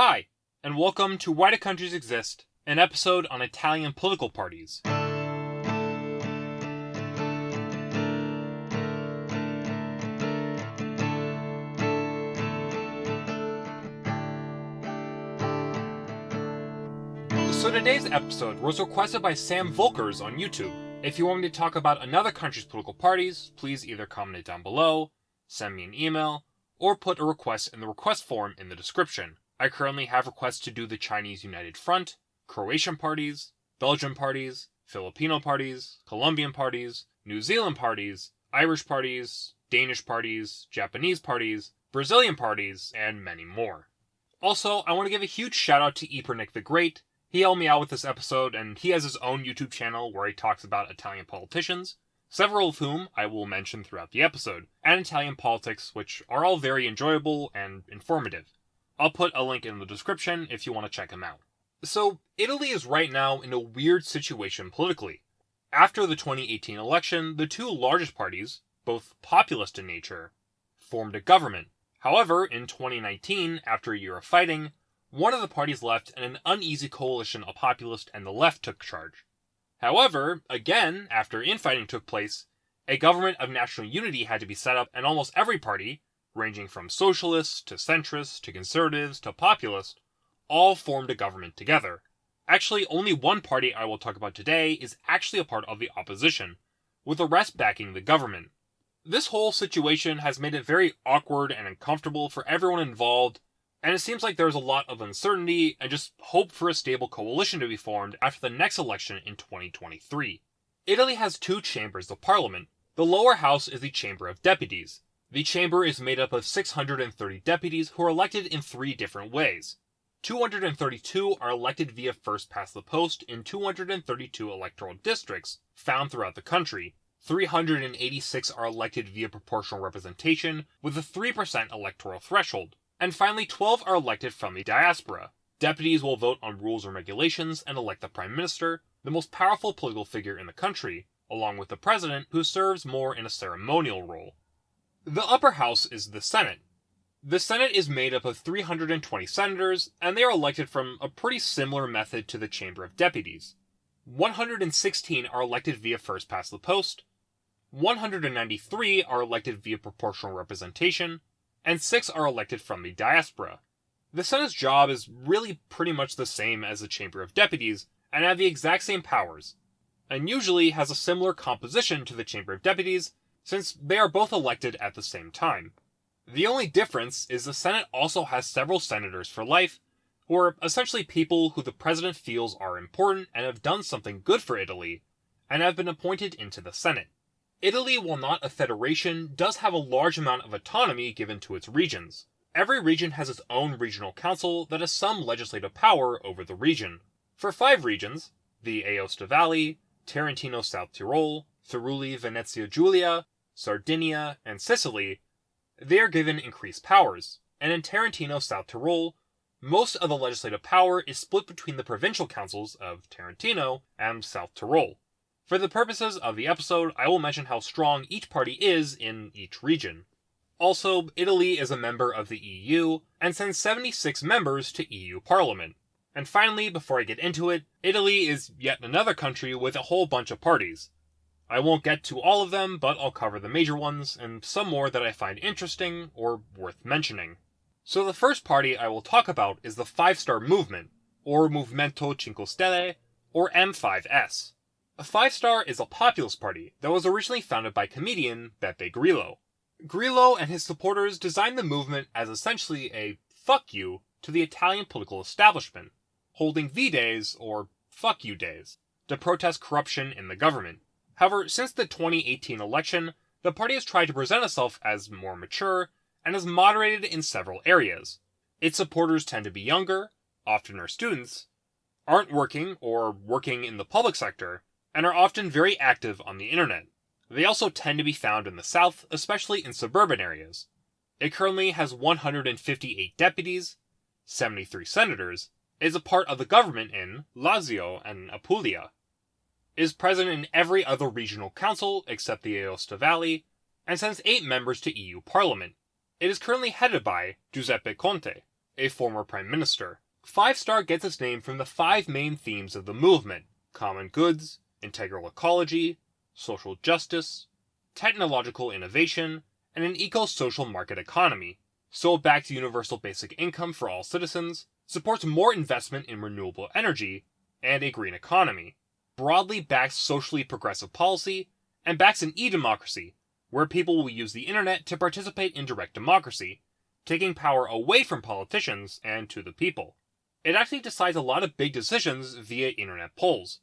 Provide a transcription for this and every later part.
Hi, and welcome to Why Do Countries Exist, an episode on Italian political parties. So today's episode was requested by Sam Volkers on YouTube. If you want me to talk about another country's political parties, please either comment it down below, send me an email, or put a request in the request form in the description. I currently have requests to do the Chinese United Front, Croatian parties, Belgian parties, Filipino parties, Colombian parties, New Zealand parties, Irish parties, Danish parties, Japanese parties, Brazilian parties, and many more. Also, I want to give a huge shout out to Epernick the Great. He helped me out with this episode, and he has his own YouTube channel where he talks about Italian politicians, several of whom I will mention throughout the episode, and Italian politics, which are all very enjoyable and informative. I'll put a link in the description if you want to check him out. So, Italy is right now in a weird situation politically. After the 2018 election, the two largest parties, both populist in nature, formed a government. However, in 2019, after a year of fighting, one of the parties left and an uneasy coalition of populist and the left took charge. However, again, after infighting took place, a government of national unity had to be set up, and almost every party, ranging from socialists to centrists to conservatives to populist, all formed a government together. Actually, only one party I will talk about today is actually a part of the opposition, with the rest backing the government. This whole situation has made it very awkward and uncomfortable for everyone involved, and it seems like there's a lot of uncertainty and just hope for a stable coalition to be formed after the next election in 2023. Italy has two chambers of parliament. The lower house is the Chamber of Deputies. The chamber is made up of 630 deputies who are elected in three different ways. 232 are elected via first past the post in 232 electoral districts found throughout the country. 386 are elected via proportional representation with a 3% electoral threshold. And finally, 12 are elected from the diaspora. Deputies will vote on rules and regulations and elect the Prime Minister, the most powerful political figure in the country, along with the President, who serves more in a ceremonial role. The upper house is the Senate. The Senate is made up of 320 senators, and they are elected from a pretty similar method to the Chamber of Deputies. 116 are elected via first past the post, 193 are elected via proportional representation, and 6 are elected from the diaspora. The Senate's job is really pretty much the same as the Chamber of Deputies, and have the exact same powers, and usually has a similar composition to the Chamber of Deputies, since they are both elected at the same time. The only difference is the Senate also has several senators for life, who are essentially people who the president feels are important and have done something good for Italy, and have been appointed into the Senate. Italy, while not a federation, does have a large amount of autonomy given to its regions. Every region has its own regional council that has some legislative power over the region. For 5 regions, the Aosta Valley, Trentino South Tyrol, Friuli Venezia Giulia, Sardinia, and Sicily, they are given increased powers, and in Trentino South Tyrol, most of the legislative power is split between the provincial councils of Trentino and South Tyrol. For the purposes of the episode, I will mention how strong each party is in each region. Also, Italy is a member of the EU, and sends 76 members to EU Parliament. And finally, before I get into it, Italy is yet another country with a whole bunch of parties. I won't get to all of them, but I'll cover the major ones, and some more that I find interesting or worth mentioning. So the first party I will talk about is the 5-Star Movement, or Movimento 5 Stelle, or M5S. A 5-Star is a populist party that was originally founded by comedian Beppe Grillo. Grillo and his supporters designed the movement as essentially a fuck you to the Italian political establishment, holding V-Days, or fuck you days, to protest corruption in the government. However, since the 2018 election, the party has tried to present itself as more mature, and has moderated in several areas. Its supporters tend to be younger, often are students, aren't working or working in the public sector, and are often very active on the internet. They also tend to be found in the south, especially in suburban areas. It currently has 158 deputies, 73 senators, is a part of the government in Lazio and Apulia, is present in every other regional council except the Aosta Valley, and sends 8 members to EU Parliament. It is currently headed by Giuseppe Conte, a former prime minister. Five Star gets its name from the five main themes of the movement: common goods, integral ecology, social justice, technological innovation, and an eco-social market economy. So it backs universal basic income for all citizens, supports more investment in renewable energy, and a green economy, broadly backs socially progressive policy, and backs an e-democracy, where people will use the internet to participate in direct democracy, taking power away from politicians and to the people. It actually decides a lot of big decisions via internet polls.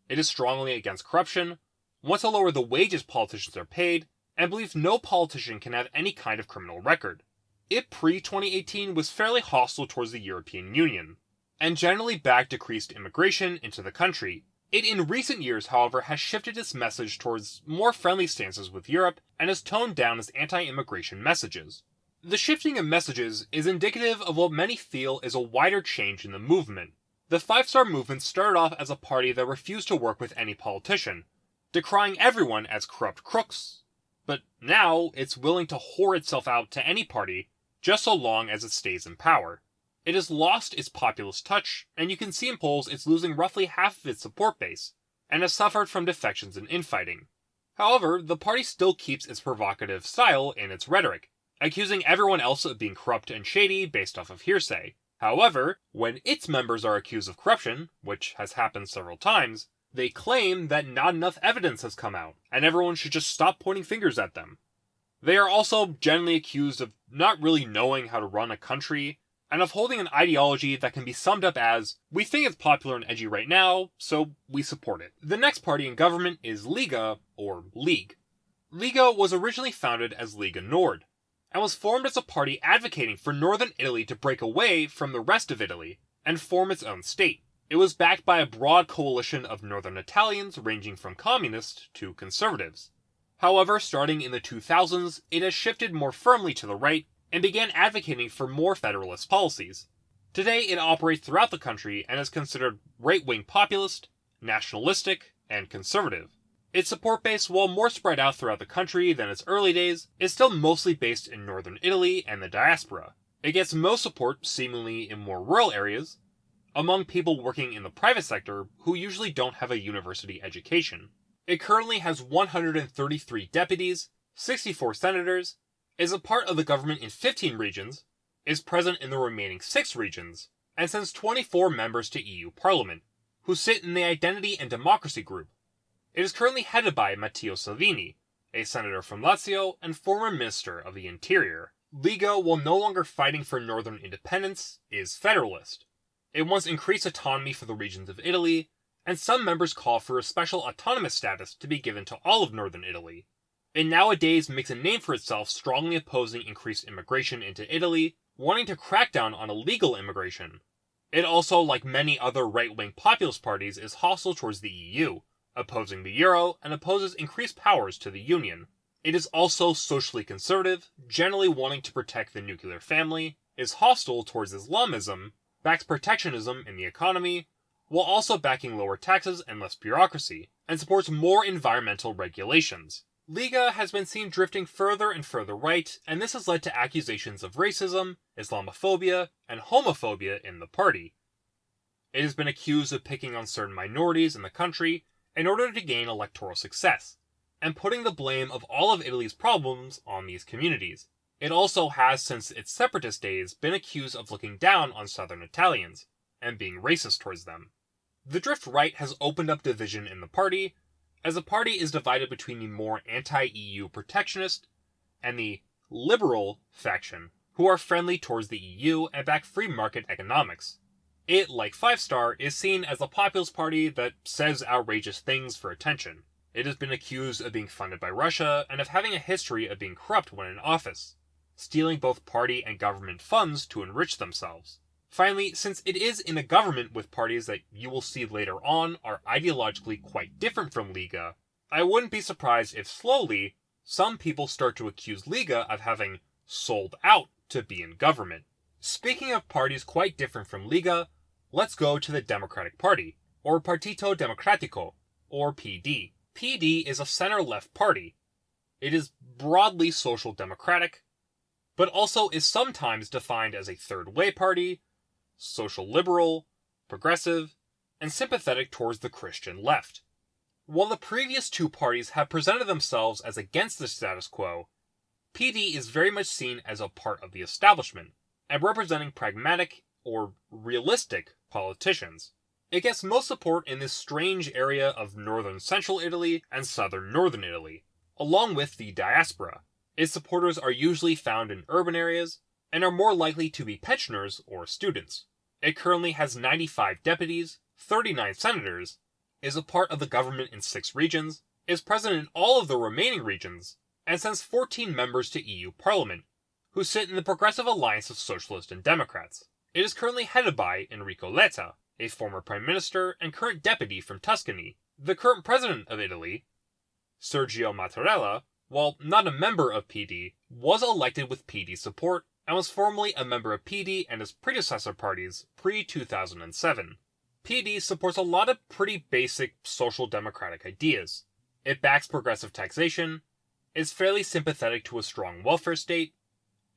It is strongly against corruption, wants to lower the wages politicians are paid, and believes no politician can have any kind of criminal record. It pre-2018 was fairly hostile towards the European Union, and generally backed decreased immigration into the country. It in recent years, however, has shifted its message towards more friendly stances with Europe and has toned down its anti-immigration messages. The shifting of messages is indicative of what many feel is a wider change in the movement. The Five Star movement started off as a party that refused to work with any politician, decrying everyone as corrupt crooks, but now it's willing to whore itself out to any party just so long as it stays in power. It has lost its populist touch, and you can see in polls it's losing roughly half of its support base, and has suffered from defections and infighting. However, the party still keeps its provocative style in its rhetoric, accusing everyone else of being corrupt and shady based off of hearsay. However, when its members are accused of corruption, which has happened several times, they claim that not enough evidence has come out, and everyone should just stop pointing fingers at them. They are also generally accused of not really knowing how to run a country, and of holding an ideology that can be summed up as, we think it's popular and edgy right now, so we support it. The next party in government is Lega, or League. Lega was originally founded as Lega Nord, and was formed as a party advocating for northern Italy to break away from the rest of Italy, and form its own state. It was backed by a broad coalition of northern Italians ranging from communists to conservatives. However, starting in the 2000s, it has shifted more firmly to the right, and began advocating for more federalist policies. Today it operates throughout the country and is considered right-wing populist, nationalistic, and conservative. Its support base, while more spread out throughout the country than its early days, is still mostly based in northern Italy and the diaspora. It gets most support seemingly in more rural areas, among people working in the private sector who usually don't have a university education. It currently has 133 deputies, 64 senators, is a part of the government in 15 regions, is present in the remaining 6 regions, and sends 24 members to EU Parliament, who sit in the Identity and Democracy Group. It is currently headed by Matteo Salvini, a senator from Lazio and former Minister of the Interior. Lega, while no longer fighting for northern independence, is federalist. It wants increased autonomy for the regions of Italy, and some members call for a special autonomous status to be given to all of northern Italy. It nowadays makes a name for itself strongly opposing increased immigration into Italy, wanting to crack down on illegal immigration. It also, like many other right-wing populist parties, is hostile towards the EU, opposing the euro, and opposes increased powers to the Union. It is also socially conservative, generally wanting to protect the nuclear family, is hostile towards Islamism, backs protectionism in the economy, while also backing lower taxes and less bureaucracy, and supports more environmental regulations. Lega has been seen drifting further and further right, and this has led to accusations of racism, Islamophobia, and homophobia in the party. It has been accused of picking on certain minorities in the country in order to gain electoral success, and putting the blame of all of Italy's problems on these communities. It also has, since its separatist days, been accused of looking down on southern Italians, and being racist towards them. The drift right has opened up division in the party, as the party is divided between the more anti-EU protectionist and the liberal faction, who are friendly towards the EU and back free market economics. It, like Five Star, is seen as a populist party that says outrageous things for attention. It has been accused of being funded by Russia and of having a history of being corrupt when in office, stealing both party and government funds to enrich themselves. Finally, since it is in a government with parties that you will see later on are ideologically quite different from Lega, I wouldn't be surprised if slowly, some people start to accuse Lega of having sold out to be in government. Speaking of parties quite different from Lega, let's go to the Democratic Party, or Partito Democratico, or PD. PD is a center-left party. It is broadly social democratic, but also is sometimes defined as a third way party, social liberal, progressive, and sympathetic towards the Christian left. While the previous two parties have presented themselves as against the status quo, PD is very much seen as a part of the establishment, and representing pragmatic or realistic politicians. It gets most support in this strange area of northern central Italy and southern northern Italy, along with the diaspora. Its supporters are usually found in urban areas, and are more likely to be pensioners or students. It currently has 95 deputies, 39 senators, is a part of the government in 6 regions, is present in all of the remaining regions, and sends 14 members to EU Parliament, who sit in the Progressive Alliance of Socialists and Democrats. It is currently headed by Enrico Letta, a former Prime Minister and current deputy from Tuscany. The current President of Italy, Sergio Mattarella, while not a member of PD, was elected with PD support and was formerly a member of PD and his predecessor parties pre-2007. PD supports a lot of pretty basic social democratic ideas. It backs progressive taxation, is fairly sympathetic to a strong welfare state,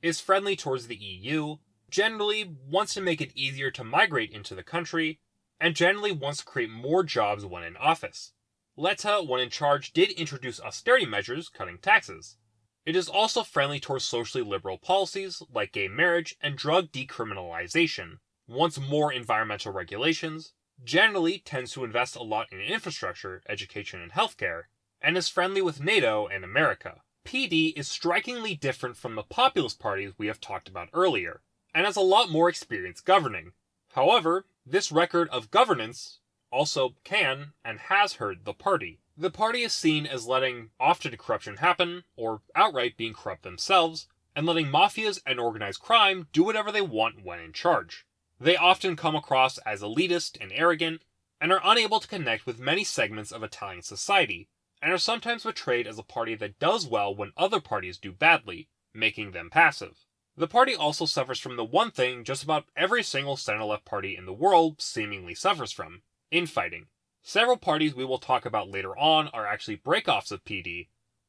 is friendly towards the EU, generally wants to make it easier to migrate into the country, and generally wants to create more jobs when in office. Letta, when in charge, did introduce austerity measures, cutting taxes. It is also friendly towards socially liberal policies like gay marriage and drug decriminalization, wants more environmental regulations, generally tends to invest a lot in infrastructure, education, and healthcare, and is friendly with NATO and America. PD is strikingly different from the populist parties we have talked about earlier, and has a lot more experience governing. However, this record of governance also can and has hurt the party. The party is seen as letting often corruption happen, or outright being corrupt themselves, and letting mafias and organized crime do whatever they want when in charge. They often come across as elitist and arrogant, and are unable to connect with many segments of Italian society, and are sometimes portrayed as a party that does well when other parties do badly, making them passive. The party also suffers from the one thing just about every single center-left party in the world seemingly suffers from: infighting. Several parties we will talk about later on are actually breakoffs of PD,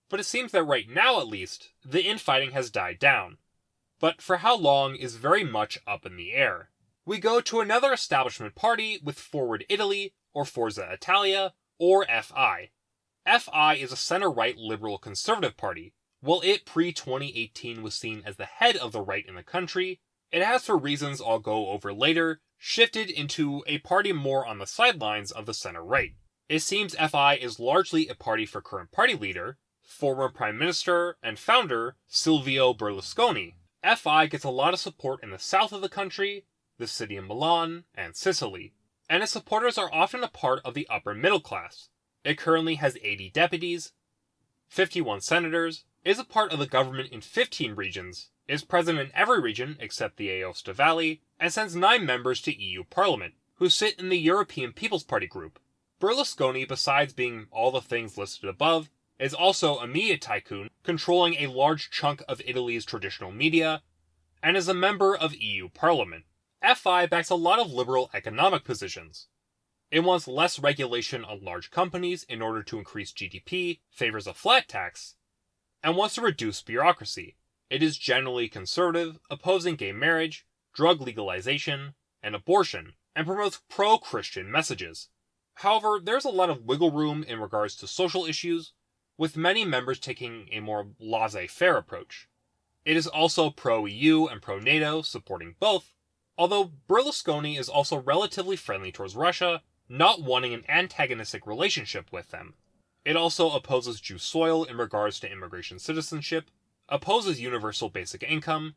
but it seems that right now at least, the infighting has died down. But for how long is very much up in the air. We go to another establishment party with Forward Italy, or Forza Italia, or FI. FI is a center-right liberal conservative party. While it pre-2018 was seen as the head of the right in the country, it has, for reasons I'll go over later, shifted into a party more on the sidelines of the center-right. It seems FI is largely a party for current party leader, former Prime Minister and founder Silvio Berlusconi. FI gets a lot of support in the south of the country, the city of Milan, and Sicily, and its supporters are often a part of the upper middle class. It currently has 80 deputies, 51 senators, is a part of the government in 15 regions, is present in every region except the Aosta Valley, and sends 9 members to EU Parliament, who sit in the European People's Party group. Berlusconi, besides being all the things listed above, is also a media tycoon, controlling a large chunk of Italy's traditional media, and is a member of EU Parliament. FI backs a lot of liberal economic positions. It wants less regulation on large companies in order to increase GDP, favors a flat tax, and wants to reduce bureaucracy. It is generally conservative, opposing gay marriage, drug legalization, and abortion, and promotes pro-Christian messages. However, there's a lot of wiggle room in regards to social issues, with many members taking a more laissez-faire approach. It is also pro-EU and pro-NATO, supporting both, although Berlusconi is also relatively friendly towards Russia, not wanting an antagonistic relationship with them. It also opposes Jew soil in regards to immigration citizenship, opposes universal basic income,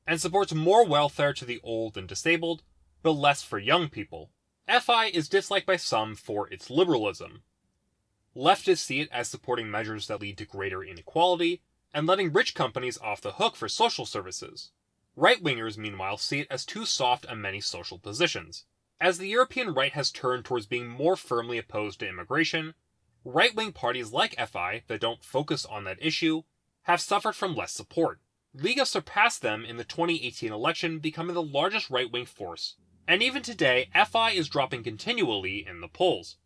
and supports more welfare to the old and disabled, but less for young people. FI is disliked by some for its liberalism. Leftists see it as supporting measures that lead to greater inequality, and letting rich companies off the hook for social services. Right-wingers, meanwhile, see it as too soft on many social positions. As the European right has turned towards being more firmly opposed to immigration, right-wing parties like FI that don't focus on that issue have suffered from less support. Lega surpassed them in the 2018 election, becoming the largest right-wing force, and even today, FI is dropping continually in the polls.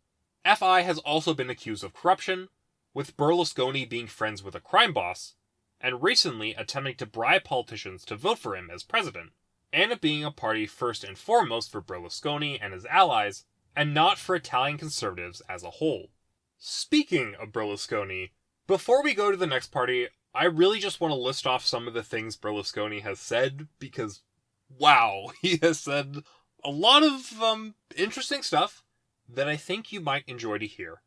FI has also been accused of corruption, with Berlusconi being friends with a crime boss, and recently attempting to bribe politicians to vote for him as president, and it being a party first and foremost for Berlusconi and his allies, and not for Italian conservatives as a whole. Speaking of Berlusconi, before we go to the next party, I really just want to list off some of the things Berlusconi has said, because, wow, he has said a lot of interesting stuff that I think you might enjoy to hear.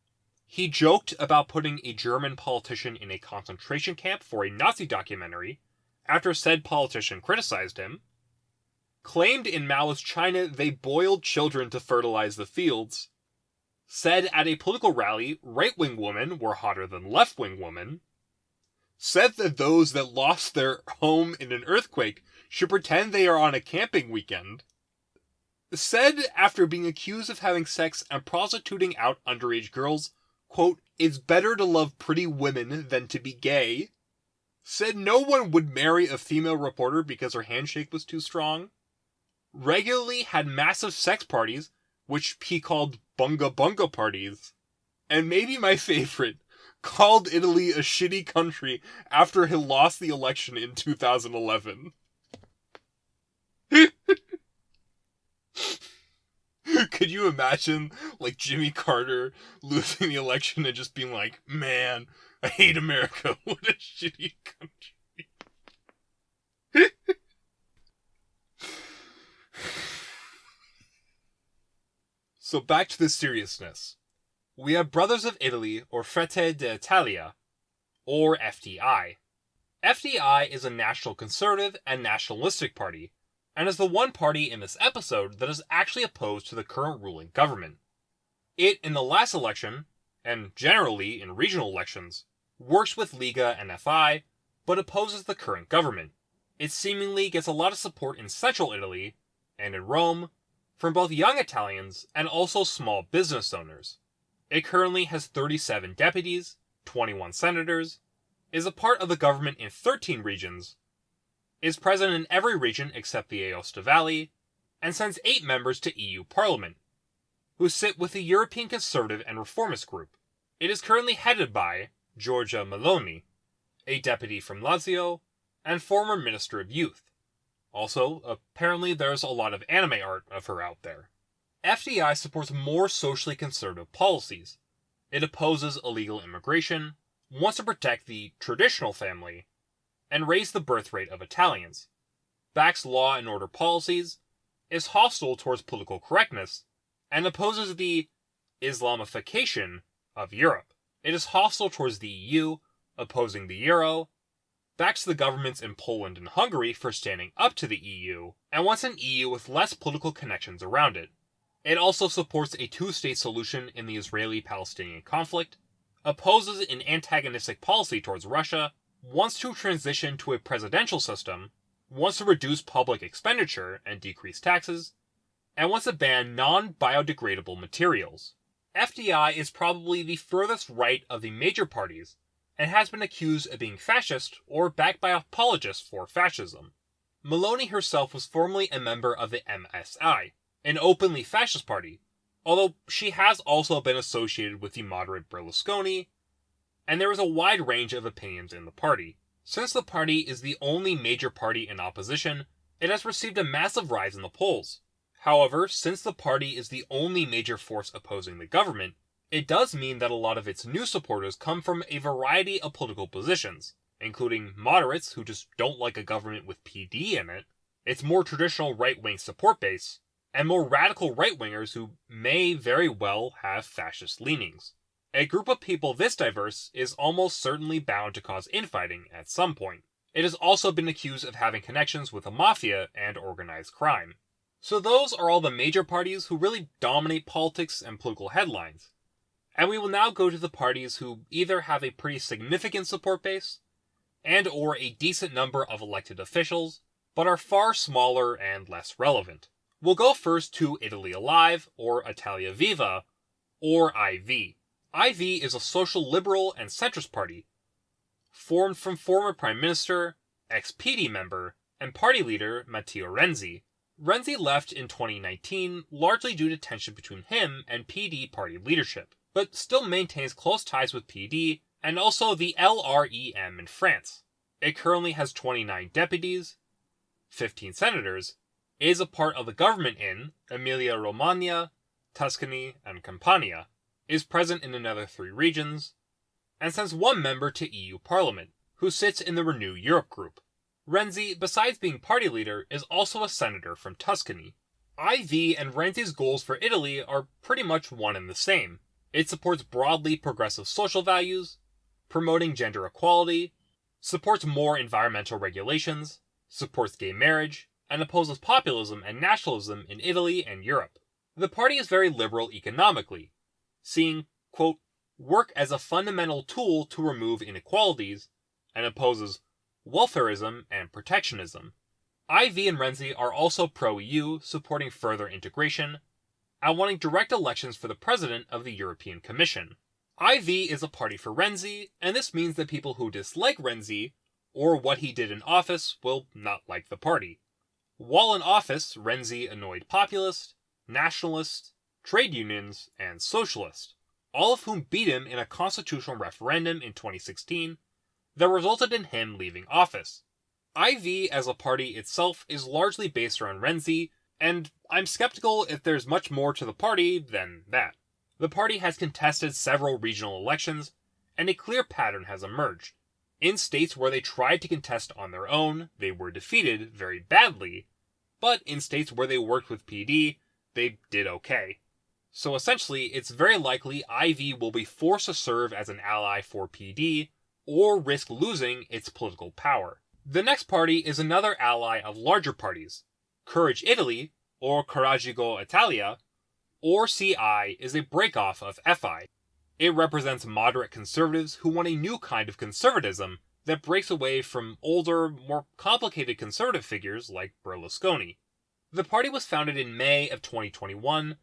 He joked about putting a German politician in a concentration camp for a Nazi documentary after said politician criticized him, claimed in Mao's China they boiled children to fertilize the fields, said at a political rally right-wing women were hotter than left-wing women, said that those that lost their home in an earthquake should pretend they are on a camping weekend, said after being accused of having sex and prostituting out underage girls, quote, "It's better to love pretty women than to be gay," said no one would marry a female reporter because her handshake was too strong, regularly had massive sex parties, which he called bunga bunga parties, and maybe my favorite, called Italy a shitty country after he lost the election in 2011. Could you imagine, like, Jimmy Carter losing the election and just being like, man, I hate America, what a shitty country. So back to the seriousness. We have Brothers of Italy, or Fratelli d'Italia, or FDI. FDI is a national conservative and nationalistic party, and is the one party in this episode that is actually opposed to the current ruling government. It, in the last election, and generally in regional elections, works with Lega and FI, but opposes the current government. It seemingly gets a lot of support in central Italy, and in Rome, from both young Italians and also small business owners. It currently has 37 deputies, 21 senators, is a part of the government in 13 regions, is present in every region except the Aosta Valley, and sends 8 members to EU Parliament, who sit with the European Conservative and Reformist Group. It is currently headed by Giorgia Meloni, a deputy from Lazio, and former Minister of Youth. Also, apparently there's a lot of anime art of her out there. FDI supports more socially conservative policies. It opposes illegal immigration, wants to protect the traditional family, and raise the birth rate of Italians, backs law and order policies, is hostile towards political correctness, and opposes the Islamification of Europe. It is hostile towards the EU, opposing the euro, backs the governments in Poland and Hungary for standing up to the EU, and wants an EU with less political connections around it. It also supports a two-state solution in the Israeli-Palestinian conflict, opposes an antagonistic policy towards Russia, wants to transition to a presidential system, wants to reduce public expenditure and decrease taxes, and wants to ban non-biodegradable materials. FDI is probably the furthest right of the major parties, and has been accused of being fascist or backed by apologists for fascism. Meloni herself was formerly a member of the MSI, an openly fascist party, although she has also been associated with the moderate Berlusconi, and there is a wide range of opinions in the party. Since the party is the only major party in opposition, it has received a massive rise in the polls. However, since the party is the only major force opposing the government, it does mean that a lot of its new supporters come from a variety of political positions, including moderates who just don't like a government with PD in it, its more traditional right-wing support base, and more radical right-wingers who may very well have fascist leanings. A group of people this diverse is almost certainly bound to cause infighting at some point. It has also been accused of having connections with the mafia and organized crime. So those are all the major parties who really dominate politics and political headlines. And we will now go to the parties who either have a pretty significant support base, and or a decent number of elected officials, but are far smaller and less relevant. We'll go first to Italy Alive, or Italia Viva, or IV. IV is a social liberal and centrist party, formed from former Prime Minister, ex-PD member, and party leader Matteo Renzi. Renzi left in 2019 largely due to tension between him and PD party leadership, but still maintains close ties with PD and also the LREM in France. It currently has 29 deputies, 15 senators, is a part of the government in Emilia-Romagna, Tuscany, and Campania, is present in another 3 regions, and sends 1 member to EU Parliament, who sits in the Renew Europe group. Renzi, besides being party leader, is also a senator from Tuscany. IV and Renzi's goals for Italy are pretty much one and the same. It supports broadly progressive social values, promoting gender equality, supports more environmental regulations, supports gay marriage, and opposes populism and nationalism in Italy and Europe. The party is very liberal economically, seeing, quote, work as a fundamental tool to remove inequalities, and opposes welfarism and protectionism. IV and Renzi are also pro-EU, supporting further integration, and wanting direct elections for the president of the European Commission. IV is a party for Renzi, and this means that people who dislike Renzi, or what he did in office, will not like the party. While in office, Renzi annoyed populists, nationalists, trade unions, and socialists, all of whom beat him in a constitutional referendum in 2016 that resulted in him leaving office. IV as a party itself is largely based around Renzi, and I'm skeptical if there's much more to the party than that. The party has contested several regional elections, and a clear pattern has emerged. In states where they tried to contest on their own, they were defeated very badly, but in states where they worked with PD, they did okay. So essentially, it's very likely IV will be forced to serve as an ally for PD, or risk losing its political power. The next party is another ally of larger parties. Courage Italy, or Coraggio Italia, or CI is a breakoff of FI. It represents moderate conservatives who want a new kind of conservatism that breaks away from older, more complicated conservative figures like Berlusconi. The party was founded in May of 2021,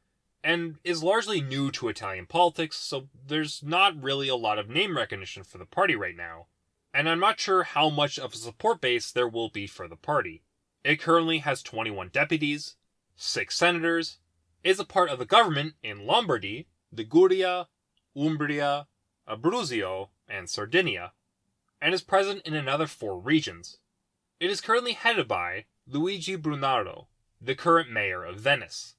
and is largely new to Italian politics, so there's not really a lot of name recognition for the party right now, and I'm not sure how much of a support base there will be for the party. It currently has 21 deputies, 6 senators, is a part of the government in Lombardy, Liguria, Umbria, Abruzzo, and Sardinia, and is present in another 4 regions. It is currently headed by Luigi Brunardo, the current mayor of Venice.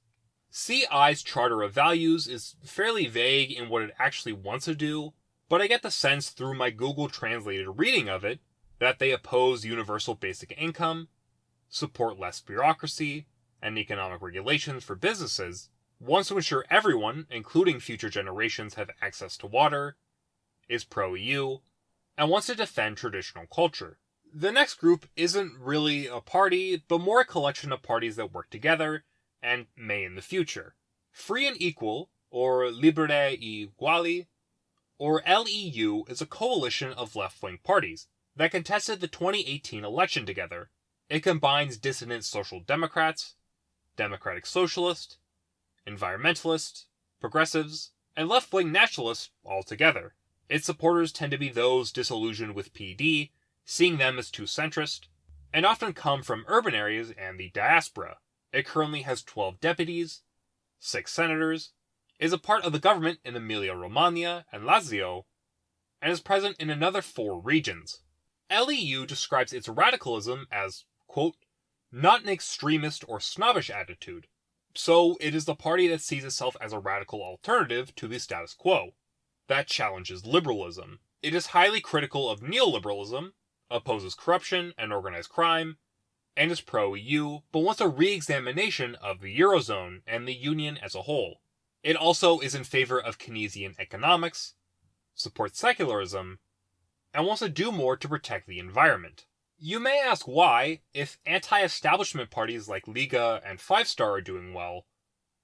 CI's Charter of Values is fairly vague in what it actually wants to do, but I get the sense through my Google translated reading of it that they oppose universal basic income, support less bureaucracy, and economic regulations for businesses, wants to ensure everyone, including future generations, have access to water, is pro-EU, and wants to defend traditional culture. The next group isn't really a party, but more a collection of parties that work together, and may in the future. Free and Equal, or Libere e Uguali, or LEU, is a coalition of left-wing parties that contested the 2018 election together. It combines dissident social democrats, democratic socialists, environmentalists, progressives, and left-wing nationalists all together. Its supporters tend to be those disillusioned with PD, seeing them as too centrist, and often come from urban areas and the diaspora. It currently has 12 deputies, 6 senators, is a part of the government in Emilia-Romagna and Lazio, and is present in another 4 regions. LEU describes its radicalism as, quote, not an extremist or snobbish attitude, so it is the party that sees itself as a radical alternative to the status quo, that challenges liberalism. It is highly critical of neoliberalism, opposes corruption and organized crime, and is pro-EU, but wants a re-examination of the Eurozone and the Union as a whole. It also is in favor of Keynesian economics, supports secularism, and wants to do more to protect the environment. You may ask why, if anti-establishment parties like Lega and Five Star are doing well,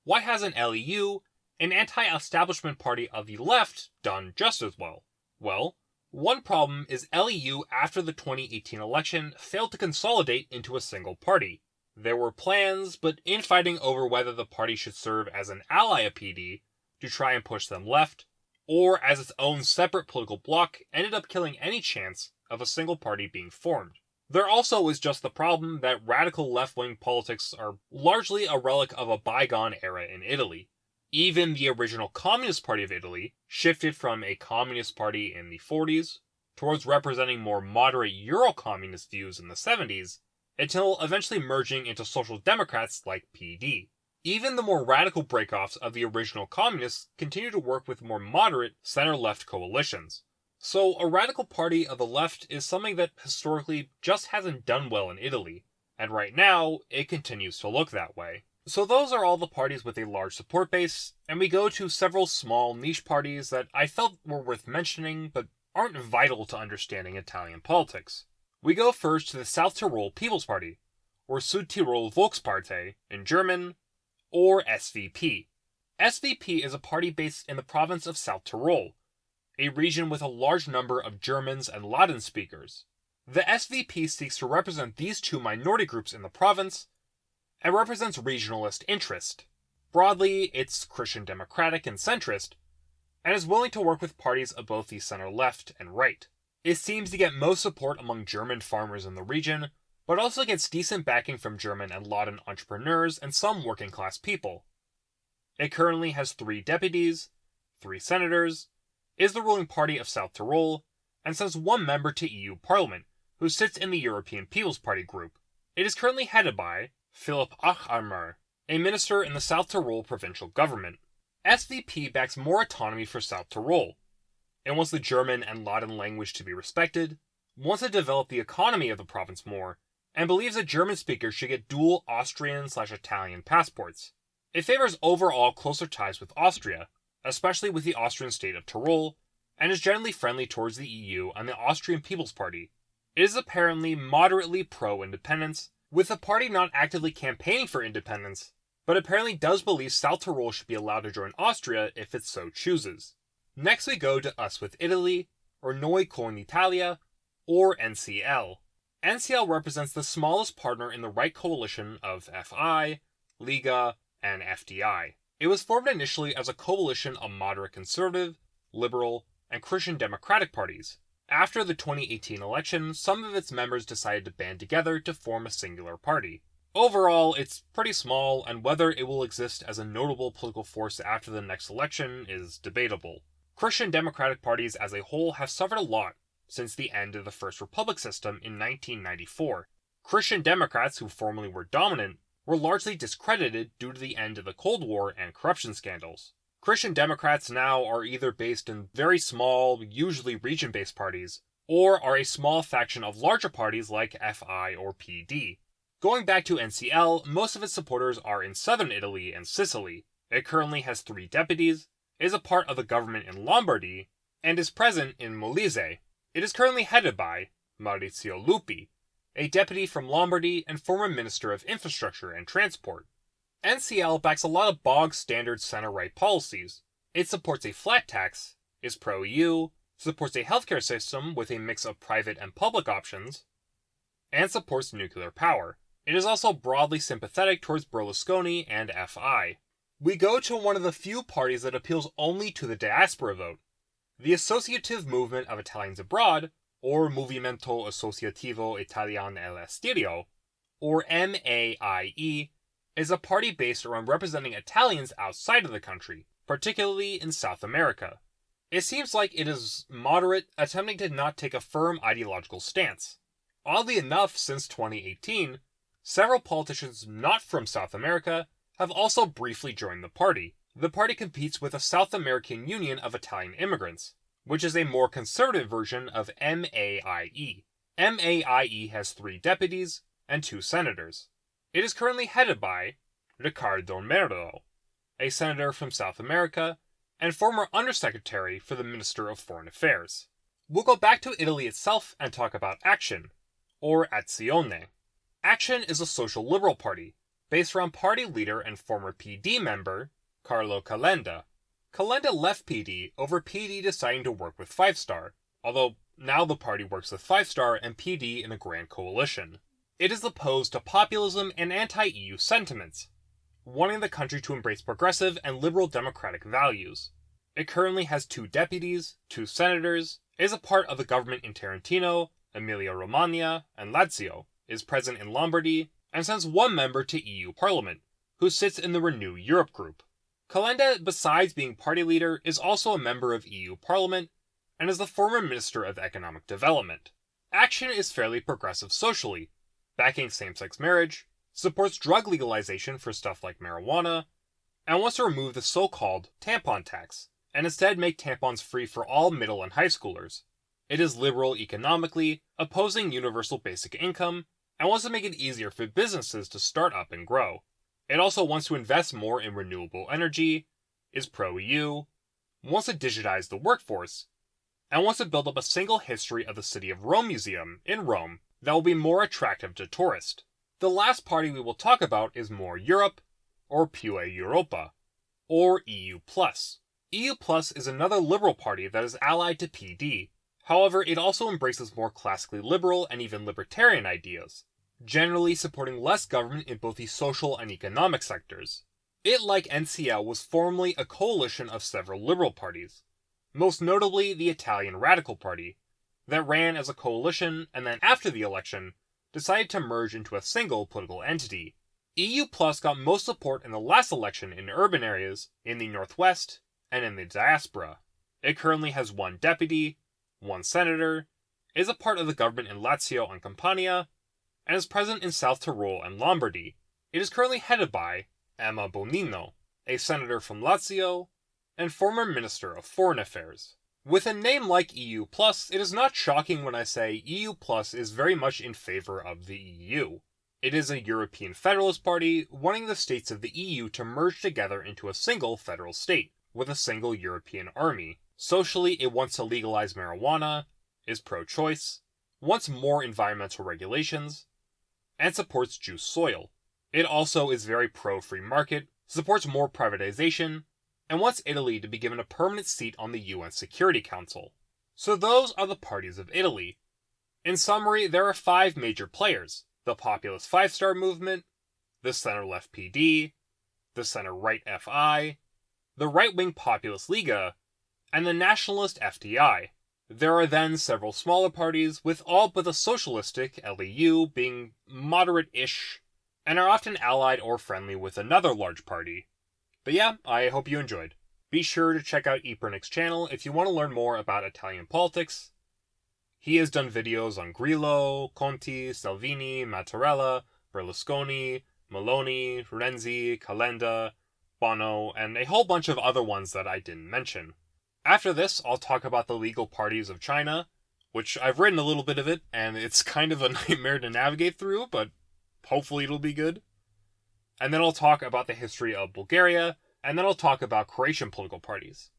why hasn't LEU, an anti-establishment party of the left, done just as well? Well, one problem is LEU after the 2018 election failed to consolidate into a single party. There were plans, but infighting over whether the party should serve as an ally of PD to try and push them left, or as its own separate political bloc, ended up killing any chance of a single party being formed. There also is just the problem that radical left-wing politics are largely a relic of a bygone era in Italy. Even the original Communist Party of Italy shifted from a communist party in the 40s towards representing more moderate Euro-communist views in the 70s, until eventually merging into social democrats like PD. Even the more radical breakoffs of the original communists continue to work with more moderate center-left coalitions. So a radical party of the left is something that historically just hasn't done well in Italy, and right now it continues to look that way. So those are all the parties with a large support base, and we go to several small niche parties that I felt were worth mentioning but aren't vital to understanding Italian politics. We go first to the South Tyrol People's Party, or Südtirol Volkspartei in German, or SVP. SVP is a party based in the province of South Tyrol, a region with a large number of Germans and Latin speakers. The SVP seeks to represent these two minority groups in the province, and represents regionalist interest. Broadly, it's Christian democratic and centrist, and is willing to work with parties of both the center-left and right. It seems to get most support among German farmers in the region, but also gets decent backing from German and Latin entrepreneurs and some working-class people. It currently has 3 deputies, 3 senators, is the ruling party of South Tyrol, and sends 1 member to EU Parliament, who sits in the European People's Party group. It is currently headed by Philipp Achammer, a minister in the South Tyrol provincial government. SVP backs more autonomy for South Tyrol. It wants the German and Latin language to be respected, wants to develop the economy of the province more, and believes that German speakers should get dual Austrian/Italian passports. It favors overall closer ties with Austria, especially with the Austrian state of Tyrol, and is generally friendly towards the EU and the Austrian People's Party. It is apparently moderately pro-independence, with the party not actively campaigning for independence, but apparently does believe South Tyrol should be allowed to join Austria if it so chooses. Next we go to Us with Italy, or Noi con Italia, or NCL. NCL represents the smallest partner in the right coalition of FI, Lega, and FDI. It was formed initially as a coalition of moderate conservative, liberal, and Christian democratic parties. After the 2018 election, some of its members decided to band together to form a singular party. Overall, it's pretty small, and whether it will exist as a notable political force after the next election is debatable. Christian democratic parties as a whole have suffered a lot since the end of the First Republic system in 1994. Christian Democrats, who formerly were dominant, were largely discredited due to the end of the Cold War and corruption scandals. Christian Democrats now are either based in very small, usually region-based parties, or are a small faction of larger parties like FI or PD. Going back to NCL, most of its supporters are in southern Italy and Sicily. It currently has 3 deputies, is a part of the government in Lombardy, and is present in Molise. It is currently headed by Maurizio Lupi, a deputy from Lombardy and former Minister of Infrastructure and Transport. NCL backs a lot of bog-standard center-right policies. It supports a flat tax, is pro-EU, supports a healthcare system with a mix of private and public options, and supports nuclear power. It is also broadly sympathetic towards Berlusconi and FI. We go to one of the few parties that appeals only to the diaspora vote. The Associative Movement of Italians Abroad, or Movimento Associativo Italiano all'Estero, or MAIE, is a party based around representing Italians outside of the country, particularly in South America. It seems like it is moderate, attempting to not take a firm ideological stance. Oddly enough, since 2018, several politicians not from South America have also briefly joined the party. The party competes with the South American Union of Italian Immigrants, which is a more conservative version of MAIE. MAIE has 3 deputies and 2 senators. It is currently headed by Riccardo Merlo, a senator from South America and former undersecretary for the Minister of Foreign Affairs. We'll go back to Italy itself and talk about Action, or Azione. Action is a social liberal party, based around party leader and former PD member Carlo Calenda. Calenda left PD over PD deciding to work with Five Star, although now the party works with Five Star and PD in a grand coalition. It is opposed to populism and anti-EU sentiments, wanting the country to embrace progressive and liberal democratic values. It currently has 2 deputies, 2 senators, is a part of the government in Trentino, Emilia-Romagna, and Lazio, is present in Lombardy, and sends 1 member to EU Parliament, who sits in the Renew Europe group. Calenda, besides being party leader, is also a member of EU Parliament, and is the former Minister of Economic Development. Action is fairly progressive socially, backing same-sex marriage, supports drug legalization for stuff like marijuana, and wants to remove the so-called tampon tax, and instead make tampons free for all middle and high schoolers. It is liberal economically, opposing universal basic income, and wants to make it easier for businesses to start up and grow. It also wants to invest more in renewable energy, is pro-EU, wants to digitize the workforce, and wants to build up a single History of the City of Rome museum in Rome that will be more attractive to tourists. The last party we will talk about is More Europe, or Più Europa, or EU+. EU+ is another liberal party that is allied to PD. However, it also embraces more classically liberal and even libertarian ideas, generally supporting less government in both the social and economic sectors. It, like NCL, was formerly a coalition of several liberal parties, most notably the Italian Radical Party, that ran as a coalition and then after the election decided to merge into a single political entity. EU+ got most support in the last election in urban areas, in the northwest, and in the diaspora. It currently has one deputy, one senator, is a part of the government in Lazio and Campania, and is present in South Tyrol and Lombardy. It is currently headed by Emma Bonino, a senator from Lazio, and former Minister of Foreign Affairs. With a name like EU+, it is not shocking when I say EU+ is very much in favor of the EU. It is a European Federalist Party wanting the states of the EU to merge together into a single federal state, with a single European army. Socially, it wants to legalize marijuana, is pro-choice, wants more environmental regulations, and supports Jewish soil. It also is very pro-free market, supports more privatization, and wants Italy to be given a permanent seat on the UN Security Council. So those are the parties of Italy. In summary, there are 5 major players: the populist 5-star movement, the center-left PD, the center-right FI, the right-wing populist Lega, and the nationalist FDI. There are then several smaller parties, with all but the socialistic LEU being moderate-ish, and are often allied or friendly with another large party. But yeah, I hope you enjoyed. Be sure to check out Epernic's channel if you want to learn more about Italian politics. He has done videos on Grillo, Conti, Salvini, Mattarella, Berlusconi, Meloni, Renzi, Calenda, Bono, and a whole bunch of other ones that I didn't mention. After this, I'll talk about the legal parties of China, which I've written a little bit of it, and it's kind of a nightmare to navigate through, but hopefully it'll be good. And then I'll talk about the history of Bulgaria, and then I'll talk about Croatian political parties.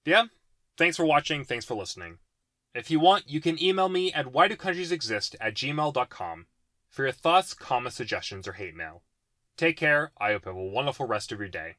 Yeah, thanks for watching, thanks for listening. If you want, you can email me at whydocountries.exist@gmail.com for your thoughts, comments, suggestions, or hate mail. Take care, I hope you have a wonderful rest of your day.